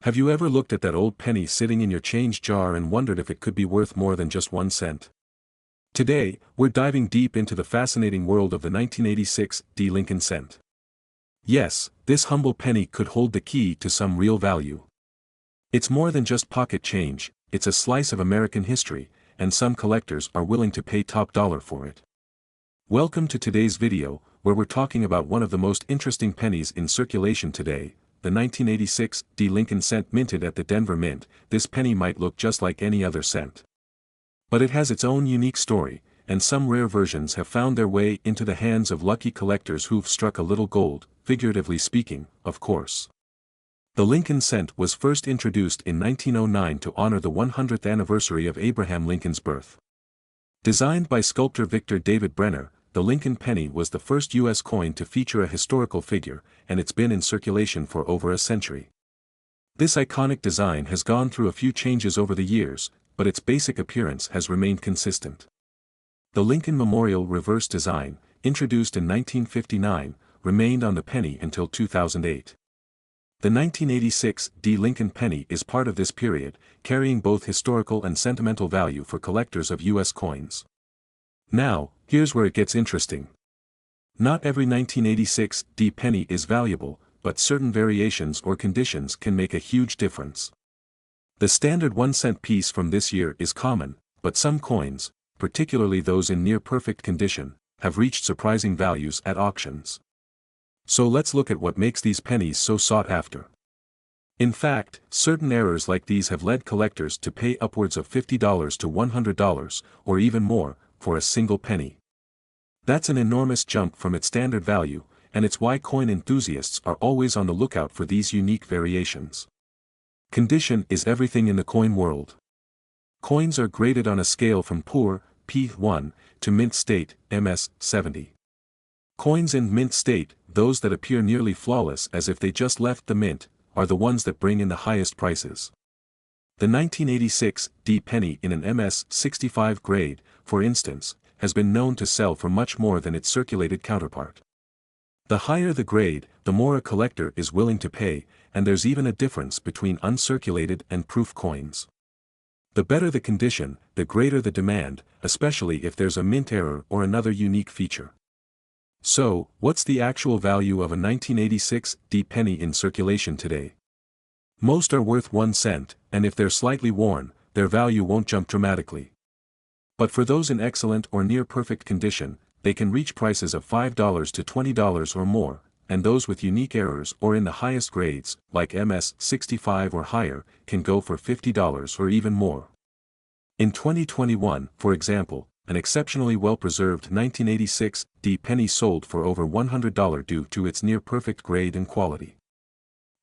Have you ever looked at that old penny sitting in your change jar and wondered if it could be worth more than just 1 cent? Today, we're diving deep into the fascinating world of the 1986 D. Lincoln cent. Yes, this humble penny could hold the key to some real value. It's more than just pocket change, it's a slice of American history, and some collectors are willing to pay top dollar for it. Welcome to today's video, where we're talking about one of the most interesting pennies in circulation today, the 1986 D. Lincoln cent minted at the Denver Mint. This penny might look just like any other cent. But it has its own unique story, and some rare versions have found their way into the hands of lucky collectors who've struck a little gold, figuratively speaking, of course. The Lincoln cent was first introduced in 1909 to honor the 100th anniversary of Abraham Lincoln's birth. Designed by sculptor Victor David Brenner, the Lincoln penny was the first U.S. coin to feature a historical figure, and it's been in circulation for over a century. This iconic design has gone through a few changes over the years, but its basic appearance has remained consistent. The Lincoln Memorial reverse design, introduced in 1959, remained on the penny until 2008. The 1986 D. Lincoln penny is part of this period, carrying both historical and sentimental value for collectors of U.S. coins. Now, here's where it gets interesting. Not every 1986 D penny is valuable, but certain variations or conditions can make a huge difference. The standard 1-cent piece from this year is common, but some coins, particularly those in near-perfect condition, have reached surprising values at auctions. So let's look at what makes these pennies so sought after. In fact, certain errors like these have led collectors to pay upwards of $50 to $100, or even more, for a single penny. That's an enormous jump from its standard value, and it's why coin enthusiasts are always on the lookout for these unique variations. Condition is everything in the coin world. Coins are graded on a scale from poor, P1, to mint state, MS, 70. Coins in mint state, those that appear nearly flawless as if they just left the mint, are the ones that bring in the highest prices. The 1986 D penny in an MS 65 grade, for instance, has been known to sell for much more than its circulated counterpart. The higher the grade, the more a collector is willing to pay, and there's even a difference between uncirculated and proof coins. The better the condition, the greater the demand, especially if there's a mint error or another unique feature. So, what's the actual value of a 1986 D penny in circulation today? Most are worth 1 cent, and if they're slightly worn, their value won't jump dramatically. But for those in excellent or near-perfect condition, they can reach prices of $5 to $20 or more, and those with unique errors or in the highest grades, like MS 65 or higher, can go for $50 or even more. In 2021, for example, an exceptionally well-preserved 1986 D penny sold for over $100 due to its near-perfect grade and quality.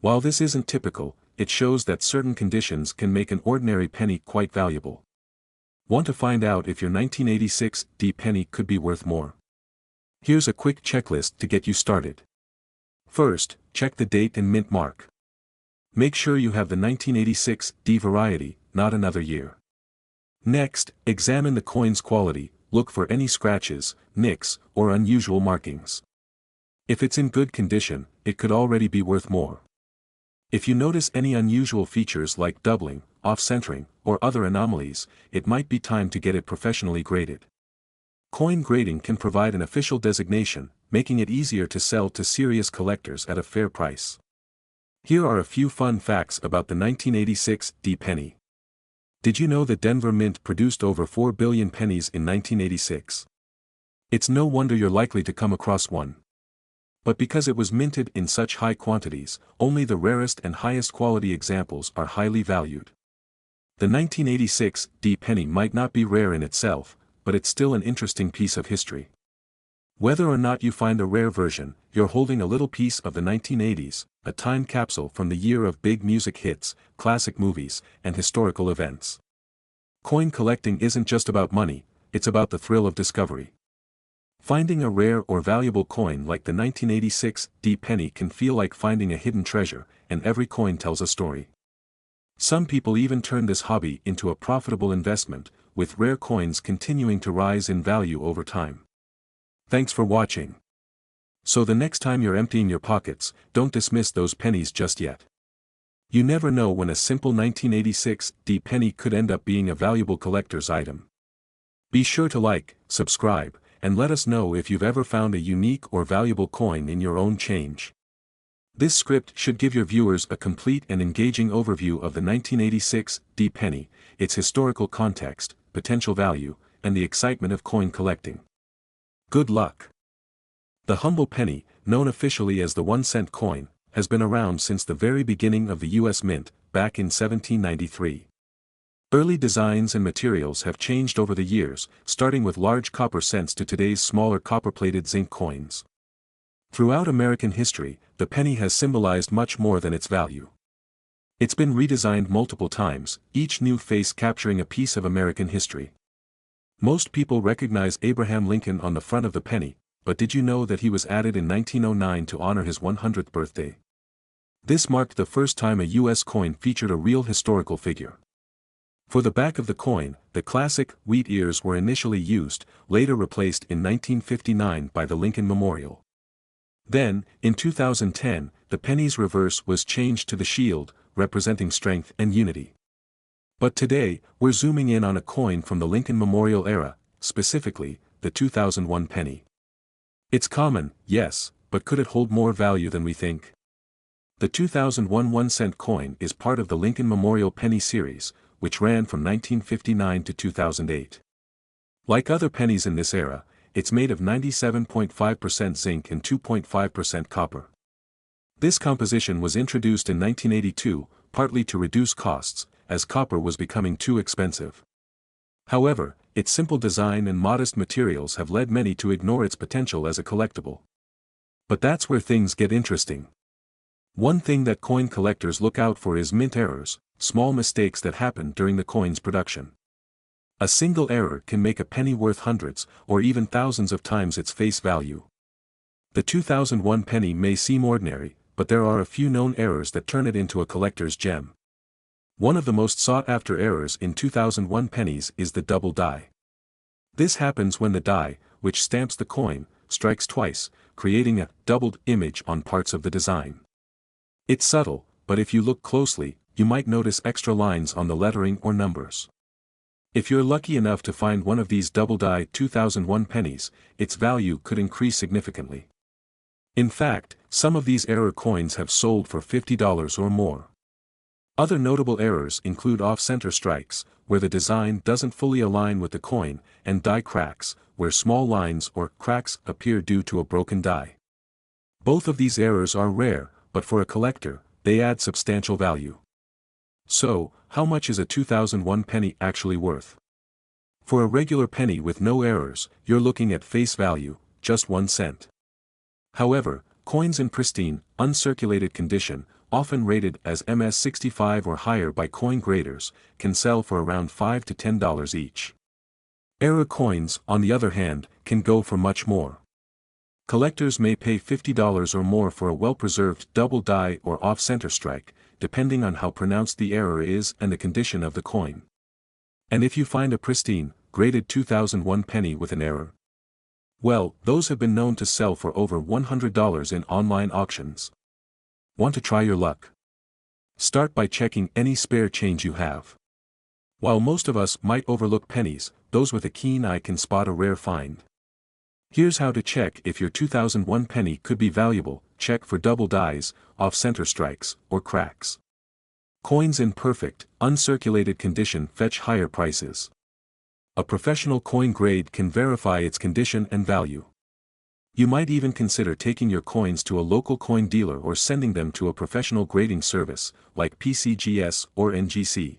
While this isn't typical, it shows that certain conditions can make an ordinary penny quite valuable. Want to find out if your 1986 D penny could be worth more? Here's a quick checklist to get you started. First, check the date and mint mark. Make sure you have the 1986 D variety, not another year. Next, examine the coin's quality, look for any scratches, nicks, or unusual markings. If it's in good condition, it could already be worth more. If you notice any unusual features like doubling, off-centering, or other anomalies, it might be time to get it professionally graded. Coin grading can provide an official designation, making it easier to sell to serious collectors at a fair price. Here are a few fun facts about the 1986 D penny. Did you know the Denver Mint produced over 4 billion pennies in 1986? It's no wonder you're likely to come across one. But because it was minted in such high quantities, only the rarest and highest quality examples are highly valued. The 1986 D penny might not be rare in itself, but it's still an interesting piece of history. Whether or not you find a rare version, you're holding a little piece of the 1980s, a time capsule from the year of big music hits, classic movies, and historical events. Coin collecting isn't just about money, it's about the thrill of discovery. Finding a rare or valuable coin like the 1986 D penny can feel like finding a hidden treasure, and every coin tells a story. Some people even turn this hobby into a profitable investment, with rare coins continuing to rise in value over time. Thanks for watching. So the next time you're emptying your pockets, don't dismiss those pennies just yet. You never know when a simple 1986 D penny could end up being a valuable collector's item. Be sure to like, subscribe, and let us know if you've ever found a unique or valuable coin in your own change. This script should give your viewers a complete and engaging overview of the 1986 D penny, its historical context, potential value, and the excitement of coin collecting. Good luck! The humble penny, known officially as the 1-cent coin, has been around since the very beginning of the U.S. Mint, back in 1793. Early designs and materials have changed over the years, starting with large copper cents to today's smaller copper-plated zinc coins. Throughout American history, the penny has symbolized much more than its value. It's been redesigned multiple times, each new face capturing a piece of American history. Most people recognize Abraham Lincoln on the front of the penny, but did you know that he was added in 1909 to honor his 100th birthday? This marked the first time a U.S. coin featured a real historical figure. For the back of the coin, the classic wheat ears were initially used, later replaced in 1959 by the Lincoln Memorial. Then, in 2010, the penny's reverse was changed to the shield, representing strength and unity. But today, we're zooming in on a coin from the Lincoln Memorial era, specifically, the 2001 penny. It's common, yes, but could it hold more value than we think? The 2001 1-cent coin is part of the Lincoln Memorial Penny series, which ran from 1959 to 2008. Like other pennies in this era, it's made of 97.5% zinc and 2.5% copper. This composition was introduced in 1982, partly to reduce costs, as copper was becoming too expensive. However, its simple design and modest materials have led many to ignore its potential as a collectible. But that's where things get interesting. One thing that coin collectors look out for is mint errors, small mistakes that happen during the coin's production. A single error can make a penny worth hundreds, or even thousands of times its face value. The 2001 penny may seem ordinary, but there are a few known errors that turn it into a collector's gem. One of the most sought-after errors in 2001 pennies is the double die. This happens when the die, which stamps the coin, strikes twice, creating a doubled image on parts of the design. It's subtle, but if you look closely, you might notice extra lines on the lettering or numbers. If you're lucky enough to find one of these double-die 2001 pennies, its value could increase significantly. In fact, some of these error coins have sold for $50 or more. Other notable errors include off-center strikes, where the design doesn't fully align with the coin, and die cracks, where small lines or cracks appear due to a broken die. Both of these errors are rare, but for a collector, they add substantial value. So, how much is a 2001 penny actually worth? For a regular penny with no errors, you're looking at face value, just 1 cent. However, coins in pristine, uncirculated condition, often rated as MS65 or higher by coin graders, can sell for around $5 to $10 each. Error coins, on the other hand, can go for much more. Collectors may pay $50 or more for a well-preserved double die or off-center strike, depending on how pronounced the error is and the condition of the coin. And if you find a pristine, graded 2001 penny with an error, well, those have been known to sell for over $100 in online auctions. Want to try your luck? Start by checking any spare change you have. While most of us might overlook pennies, those with a keen eye can spot a rare find. Here's how to check if your 2001 penny could be valuable. Check for double dies, off-center strikes, or cracks. Coins in perfect, uncirculated condition fetch higher prices. A professional coin grade can verify its condition and value. You might even consider taking your coins to a local coin dealer or sending them to a professional grading service, like PCGS or NGC.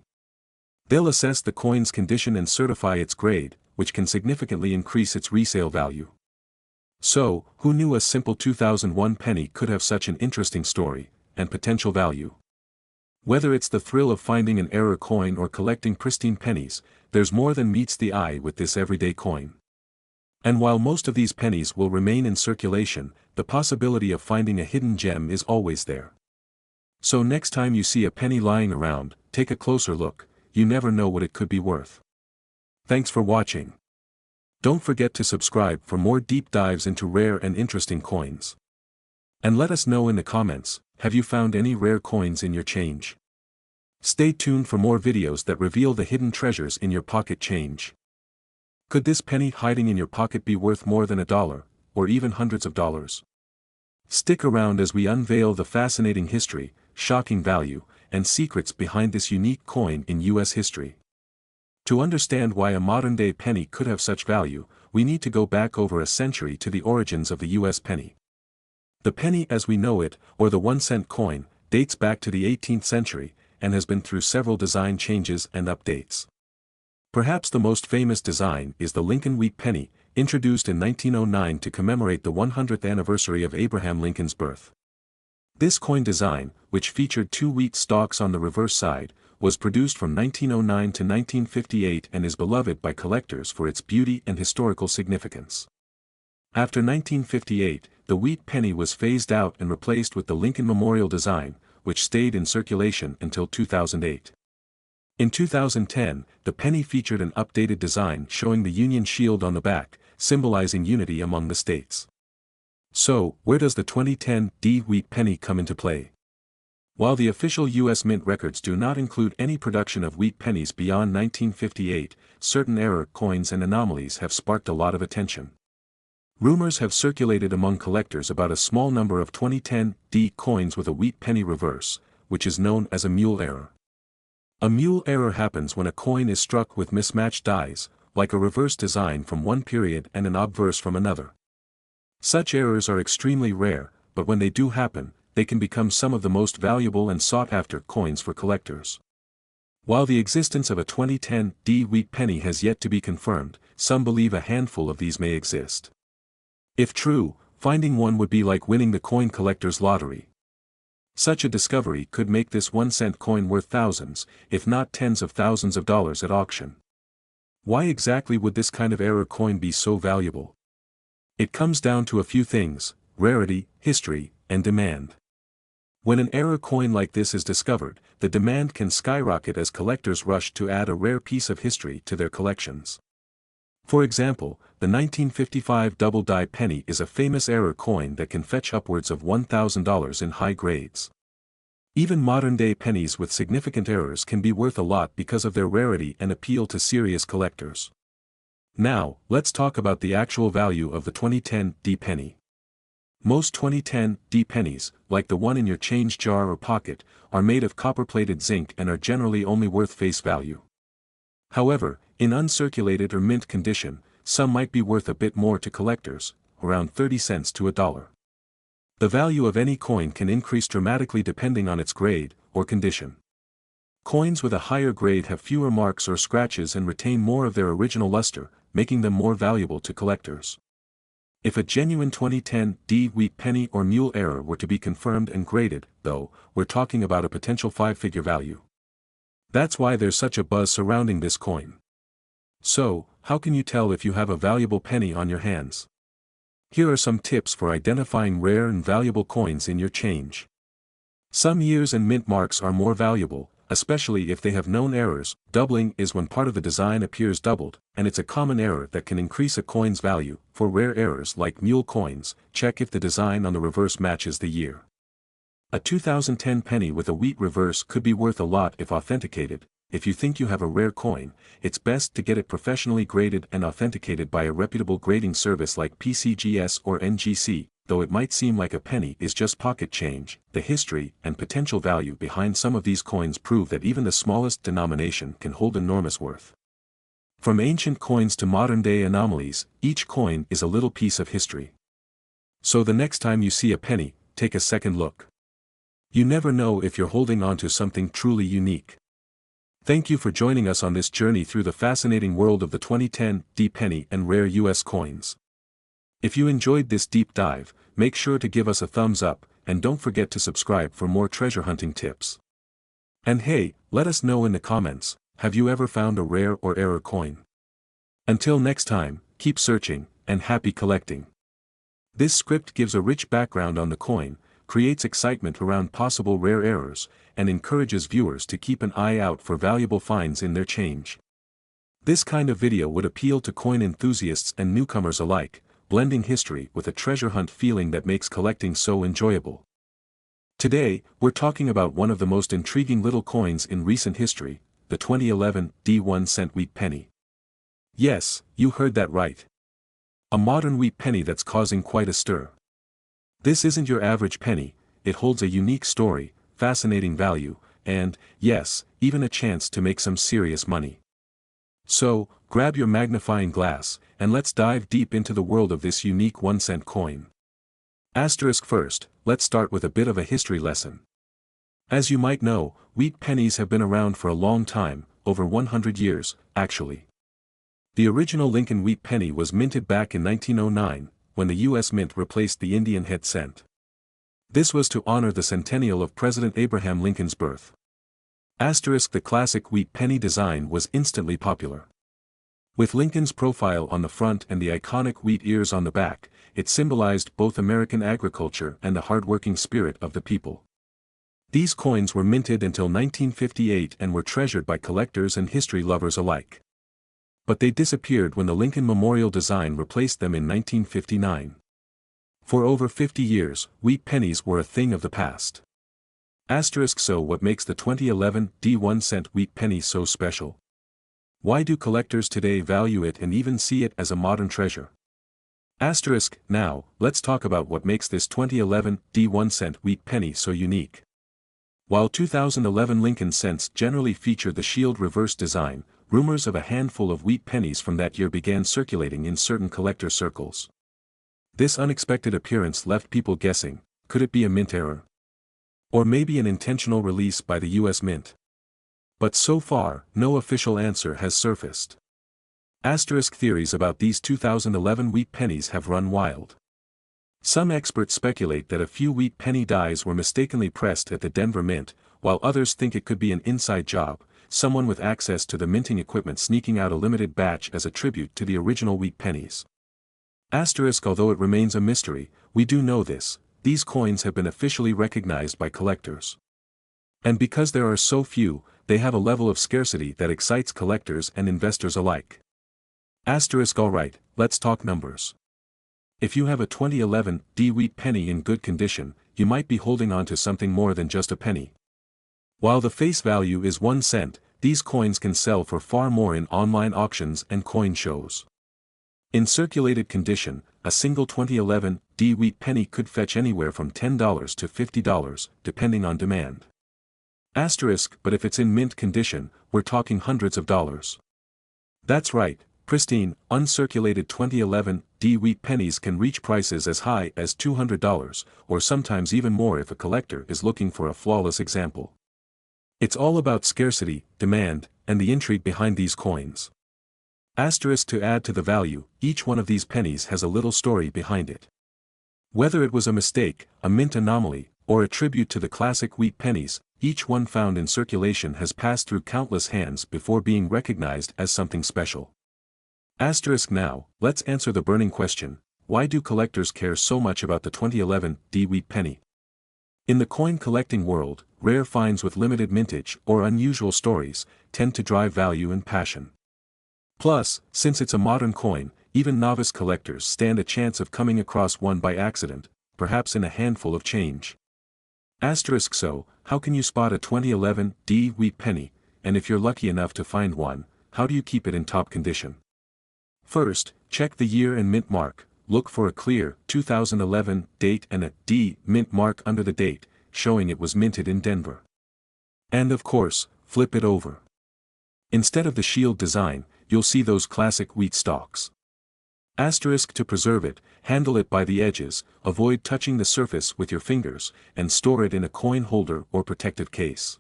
They'll assess the coin's condition and certify its grade, which can significantly increase its resale value. So, who knew a simple 2001 penny could have such an interesting story and potential value? Whether it's the thrill of finding an error coin or collecting pristine pennies, there's more than meets the eye with this everyday coin. And while most of these pennies will remain in circulation, the possibility of finding a hidden gem is always there. So next time you see a penny lying around, take a closer look. You never know what it could be worth. Thanks for watching. Don't forget to subscribe for more deep dives into rare and interesting coins. And let us know in the comments, have you found any rare coins in your change? Stay tuned for more videos that reveal the hidden treasures in your pocket change. Could this penny hiding in your pocket be worth more than $1, or even hundreds of dollars? Stick around as we unveil the fascinating history, shocking value, and secrets behind this unique coin in U.S. history. To understand why a modern-day penny could have such value, we need to go back over a century to the origins of the U.S. penny. The penny as we know it, or the 1-cent coin, dates back to the 18th century, and has been through several design changes and updates. Perhaps the most famous design is the Lincoln wheat penny, introduced in 1909 to commemorate the 100th anniversary of Abraham Lincoln's birth. This coin design, which featured 2 wheat stalks on the reverse side, was produced from 1909 to 1958 and is beloved by collectors for its beauty and historical significance. After 1958, the wheat penny was phased out and replaced with the Lincoln Memorial design, which stayed in circulation until 2008. In 2010, the penny featured an updated design showing the Union shield on the back, symbolizing unity among the states. So, where does the 2010 wheat penny come into play? While the official U.S. Mint records do not include any production of wheat pennies beyond 1958, certain error coins and anomalies have sparked a lot of attention. Rumors have circulated among collectors about a small number of 2010 coins with a wheat penny reverse, which is known as a mule error. A mule error happens when a coin is struck with mismatched dies, like a reverse design from one period and an obverse from another. Such errors are extremely rare, but when they do happen, they can become some of the most valuable and sought-after coins for collectors. While the existence of a 2010 wheat penny has yet to be confirmed, some believe a handful of these may exist. If true, finding one would be like winning the coin collector's lottery. Such a discovery could make this 1-cent coin worth thousands, if not tens of thousands of dollars at auction. Why exactly would this kind of error coin be so valuable? It comes down to a few things: rarity, history, and demand. When an error coin like this is discovered, the demand can skyrocket as collectors rush to add a rare piece of history to their collections. For example, the 1955 double-die penny is a famous error coin that can fetch upwards of $1,000 in high grades. Even modern-day pennies with significant errors can be worth a lot because of their rarity and appeal to serious collectors. Now, let's talk about the actual value of the 2010 penny. Most 2010 pennies, like the one in your change jar or pocket, are made of copper-plated zinc and are generally only worth face value. However, in uncirculated or mint condition, some might be worth a bit more to collectors, around 30 cents to $1. The value of any coin can increase dramatically depending on its grade or condition. Coins with a higher grade have fewer marks or scratches and retain more of their original luster, making them more valuable to collectors. If a genuine 2010 wheat penny or mule error were to be confirmed and graded, though, we're talking about a potential 5-figure value. That's why there's such a buzz surrounding this coin. So, how can you tell if you have a valuable penny on your hands? Here are some tips for identifying rare and valuable coins in your change. Some years and mint marks are more valuable, especially if they have known errors. Doubling is when part of the design appears doubled, and it's a common error that can increase a coin's value. For rare errors like mule coins, check if the design on the reverse matches the year. A 2010 penny with a wheat reverse could be worth a lot if authenticated. If you think you have a rare coin, it's best to get it professionally graded and authenticated by a reputable grading service like PCGS or NGC. Though it might seem like a penny is just pocket change, the history and potential value behind some of these coins prove that even the smallest denomination can hold enormous worth. From ancient coins to modern-day anomalies, each coin is a little piece of history. So the next time you see a penny, take a second look. You never know if you're holding on to something truly unique. Thank you for joining us on this journey through the fascinating world of the 2010 penny and rare US coins. If you enjoyed this deep dive, make sure to give us a thumbs up, and don't forget to subscribe for more treasure hunting tips. And hey, let us know in the comments, have you ever found a rare or error coin? Until next time, keep searching, and happy collecting. This script gives a rich background on the coin, creates excitement around possible rare errors, and encourages viewers to keep an eye out for valuable finds in their change. This kind of video would appeal to coin enthusiasts and newcomers alike, blending history with a treasure hunt feeling that makes collecting so enjoyable. Today, we're talking about one of the most intriguing little coins in recent history, the 2011 D1 cent wheat penny. Yes, you heard that right. A modern wheat penny that's causing quite a stir. This isn't your average penny, it holds a unique story, fascinating value, and, yes, even a chance to make some serious money. So, grab your magnifying glass, and let's dive deep into the world of this unique 1 cent coin. Asterisk first, let's start with a bit of a history lesson. As you might know, wheat pennies have been around for a long time, over 100 years, actually. The original Lincoln wheat penny was minted back in 1909, when the U.S. Mint replaced the Indian head cent. This was to honor the centennial of President Abraham Lincoln's birth. Asterisk the classic wheat penny design was instantly popular. With Lincoln's profile on the front and the iconic wheat ears on the back, it symbolized both American agriculture and the hard-working spirit of the people. These coins were minted until 1958 and were treasured by collectors and history lovers alike. But they disappeared when the Lincoln Memorial design replaced them in 1959. For over 50 years, wheat pennies were a thing of the past. Asterisk so what makes the 2011 D1 cent wheat penny so special? Why do collectors today value it and even see it as a modern treasure? Asterisk, now, let's talk about what makes this 2011 D1 cent wheat penny so unique. While 2011 Lincoln cents generally featured the shield reverse design, rumors of a handful of wheat pennies from that year began circulating in certain collector circles. This unexpected appearance left people guessing, could it be a mint error? Or maybe an intentional release by the U.S. Mint? But so far, no official answer has surfaced. Asterisk theories about these 2011 wheat pennies have run wild. Some experts speculate that a few wheat penny dies were mistakenly pressed at the Denver Mint, while others think it could be an inside job, someone with access to the minting equipment sneaking out a limited batch as a tribute to the original wheat pennies. Asterisk although it remains a mystery, we do know this, these coins have been officially recognized by collectors. And because there are so few, they have a level of scarcity that excites collectors and investors alike. Asterisk alright, let's talk numbers. If you have a 2011 D wheat penny in good condition, you might be holding on to something more than just a penny. While the face value is 1 cent, these coins can sell for far more in online auctions and coin shows. In circulated condition, a single 2011 D wheat penny could fetch anywhere from $10 to $50, depending on demand. Asterisk but if it's in mint condition, we're talking hundreds of dollars. That's right. Pristine, uncirculated 2011 D wheat pennies can reach prices as high as $200, or sometimes even more if a collector is looking for a flawless example. It's all about scarcity, demand, and the intrigue behind these coins. Asterisk to add to the value, each one of these pennies has a little story behind it. Whether it was a mistake, a mint anomaly, or a tribute to the classic wheat pennies, each one found in circulation has passed through countless hands before being recognized as something special. Asterisk now, let's answer the burning question, why do collectors care so much about the 2011 D wheat penny? In the coin collecting world, rare finds with limited mintage or unusual stories tend to drive value and passion. Plus, since it's a modern coin, even novice collectors stand a chance of coming across one by accident, perhaps in a handful of change. Asterisk so, how can you spot a 2011 D wheat penny, and if you're lucky enough to find one, how do you keep it in top condition? First, check the year and mint mark, look for a clear 2011 date and a D mint mark under the date, showing it was minted in Denver. And of course, flip it over. Instead of the shield design, you'll see those classic wheat stalks. Asterisk to preserve it, handle it by the edges, avoid touching the surface with your fingers, and store it in a coin holder or protective case.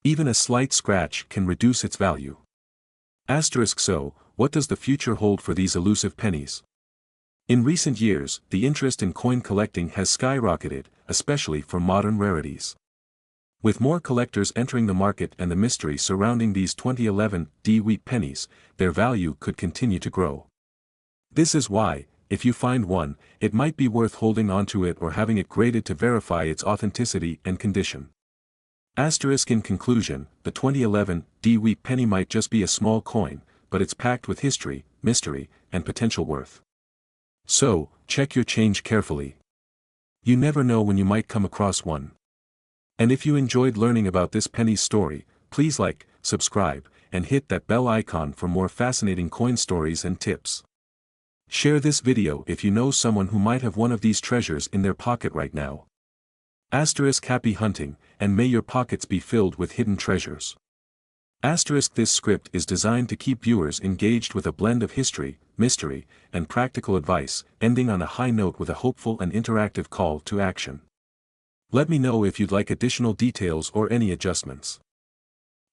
Even a slight scratch can reduce its value. Asterisk so, what does the future hold for these elusive pennies? In recent years, the interest in coin collecting has skyrocketed, especially for modern rarities. With more collectors entering the market and the mystery surrounding these 2011 D wheat pennies, their value could continue to grow. This is why, if you find one, it might be worth holding onto it or having it graded to verify its authenticity and condition. Asterisk in conclusion, the 2011 D wheat penny might just be a small coin, but it's packed with history, mystery, and potential worth. So, check your change carefully. You never know when you might come across one. And if you enjoyed learning about this Pennies story, please like, subscribe, and hit that bell icon for more fascinating coin stories and tips. Share this video if you know someone who might have one of these treasures in their pocket right now. Asterisk happy hunting, and may your pockets be filled with hidden treasures. Asterisk this script is designed to keep viewers engaged with a blend of history, mystery, and practical advice, ending on a high note with a hopeful and interactive call to action. Let me know if you'd like additional details or any adjustments.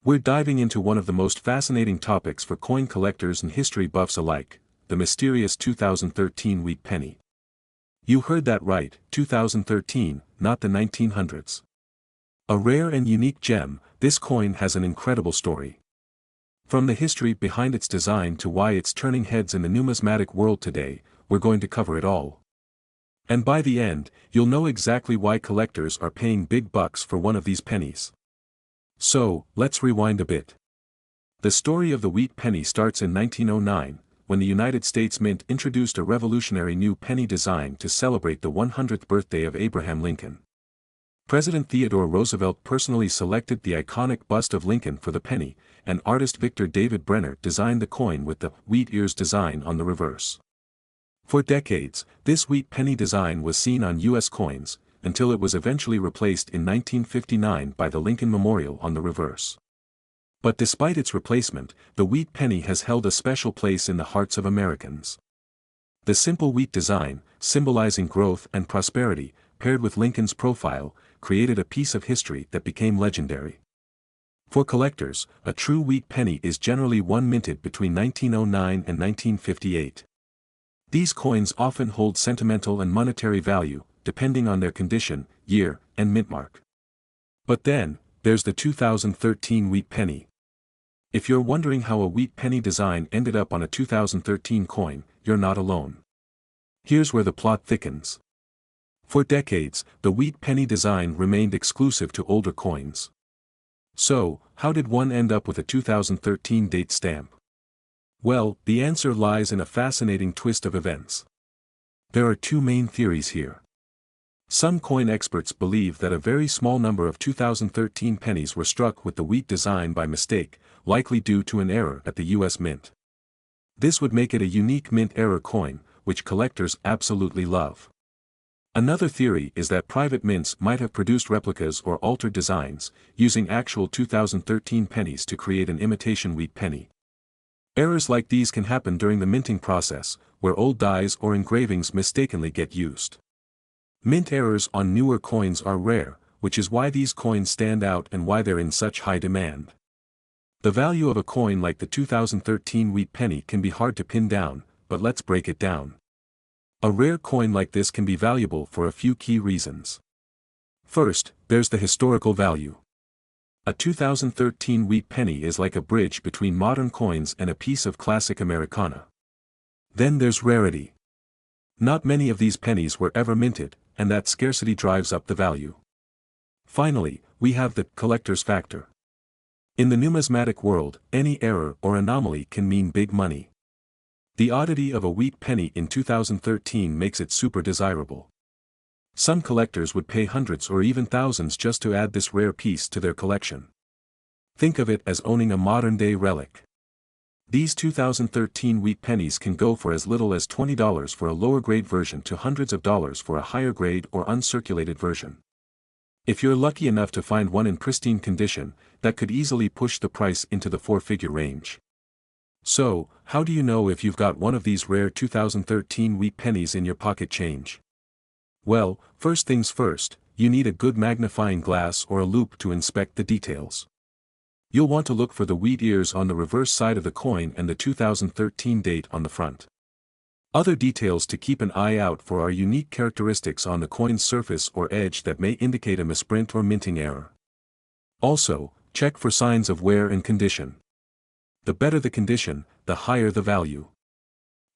We're diving into one of the most fascinating topics for coin collectors and history buffs alike, the mysterious 2013 wheat penny. You heard that right, 2013, not the 1900s. A rare and unique gem, this coin has an incredible story. From the history behind its design to why it's turning heads in the numismatic world today, we're going to cover it all. And by the end, you'll know exactly why collectors are paying big bucks for one of these pennies. So, let's rewind a bit. The story of the wheat penny starts in 1909, when the United States Mint introduced a revolutionary new penny design to celebrate the 100th birthday of Abraham Lincoln. President Theodore Roosevelt personally selected the iconic bust of Lincoln for the penny, and artist Victor David Brenner designed the coin with the wheat ears design on the reverse. For decades, this wheat penny design was seen on U.S. coins, until it was eventually replaced in 1959 by the Lincoln Memorial on the reverse. But despite its replacement, the wheat penny has held a special place in the hearts of Americans. The simple wheat design, symbolizing growth and prosperity, paired with Lincoln's profile, created a piece of history that became legendary. For collectors, a true wheat penny is generally one minted between 1909 and 1958. These coins often hold sentimental and monetary value, depending on their condition, year, and mint mark. But then, there's the 2013 wheat penny. If you're wondering how a wheat penny design ended up on a 2013 coin, you're not alone. Here's where the plot thickens. For decades, the wheat penny design remained exclusive to older coins. So, how did one end up with a 2013 date stamp? Well, the answer lies in a fascinating twist of events. There are two main theories here. Some coin experts believe that a very small number of 2013 pennies were struck with the wheat design by mistake, likely due to an error at the U.S. Mint. This would make it a unique mint error coin, which collectors absolutely love. Another theory is that private mints might have produced replicas or altered designs, using actual 2013 pennies to create an imitation wheat penny. Errors like these can happen during the minting process, where old dies or engravings mistakenly get used. Mint errors on newer coins are rare, which is why these coins stand out and why they're in such high demand. The value of a coin like the 2013 wheat penny can be hard to pin down, but let's break it down. A rare coin like this can be valuable for a few key reasons. First, there's the historical value. A 2013 wheat penny is like a bridge between modern coins and a piece of classic Americana. Then there's rarity. Not many of these pennies were ever minted, and that scarcity drives up the value. Finally, we have the collector's factor. In the numismatic world, any error or anomaly can mean big money. The oddity of a wheat penny in 2013 makes it super desirable. Some collectors would pay hundreds or even thousands just to add this rare piece to their collection. Think of it as owning a modern-day relic. These 2013 wheat pennies can go for as little as $20 for a lower-grade version to hundreds of dollars for a higher-grade or uncirculated version. If you're lucky enough to find one in pristine condition, that could easily push the price into the four-figure range. So, how do you know if you've got one of these rare 2013 wheat pennies in your pocket change? Well, first things first, you need a good magnifying glass or a loupe to inspect the details. You'll want to look for the wheat ears on the reverse side of the coin and the 2013 date on the front. Other details to keep an eye out for are unique characteristics on the coin's surface or edge that may indicate a misprint or minting error. Also, check for signs of wear and condition. The better the condition, the higher the value.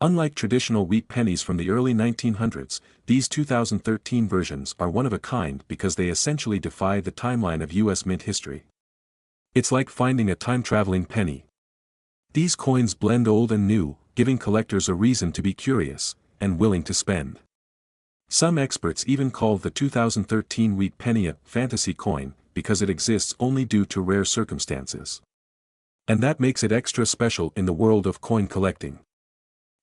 Unlike traditional wheat pennies from the early 1900s, these 2013 versions are one of a kind because they essentially defy the timeline of U.S. mint history. It's like finding a time-traveling penny. These coins blend old and new, giving collectors a reason to be curious, and willing to spend. Some experts even call the 2013 wheat penny a fantasy coin because it exists only due to rare circumstances. And that makes it extra special in the world of coin collecting.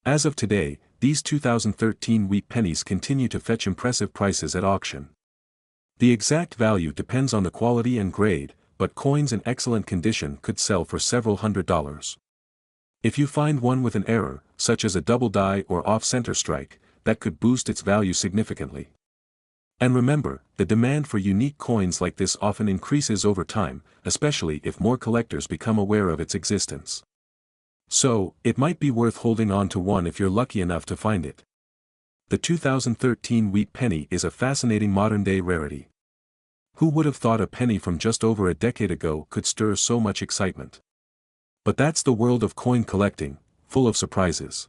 As of today, these 2013 wheat pennies continue to fetch impressive prices at auction. The exact value depends on the quality and grade, but coins in excellent condition could sell for several $100s. If you find one with an error, such as a double die or off-center strike, that could boost its value significantly. And remember, the demand for unique coins like this often increases over time, especially if more collectors become aware of its existence. So, it might be worth holding on to one if you're lucky enough to find it. The 2013 wheat penny is a fascinating modern-day rarity. Who would have thought a penny from just over a decade ago could stir so much excitement? But that's the world of coin collecting, full of surprises.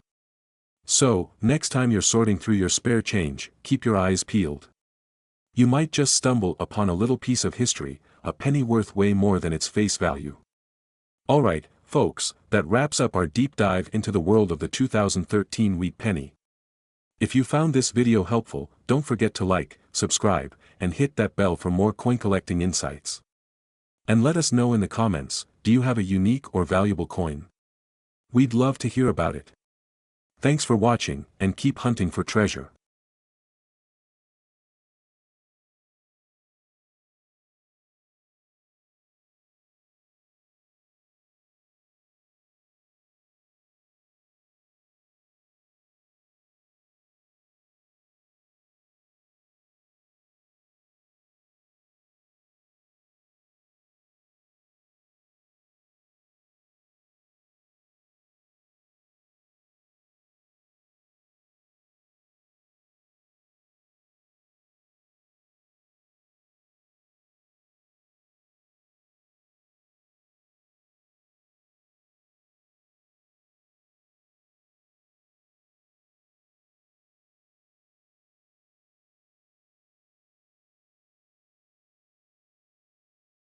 So, next time you're sorting through your spare change, keep your eyes peeled. You might just stumble upon a little piece of history, a penny worth way more than its face value. Alright, folks, that wraps up our deep dive into the world of the 2013 wheat penny. If you found this video helpful, don't forget to like, subscribe, and hit that bell for more coin collecting insights. And let us know in the comments, do you have a unique or valuable coin? We'd love to hear about it. Thanks for watching, and keep hunting for treasure.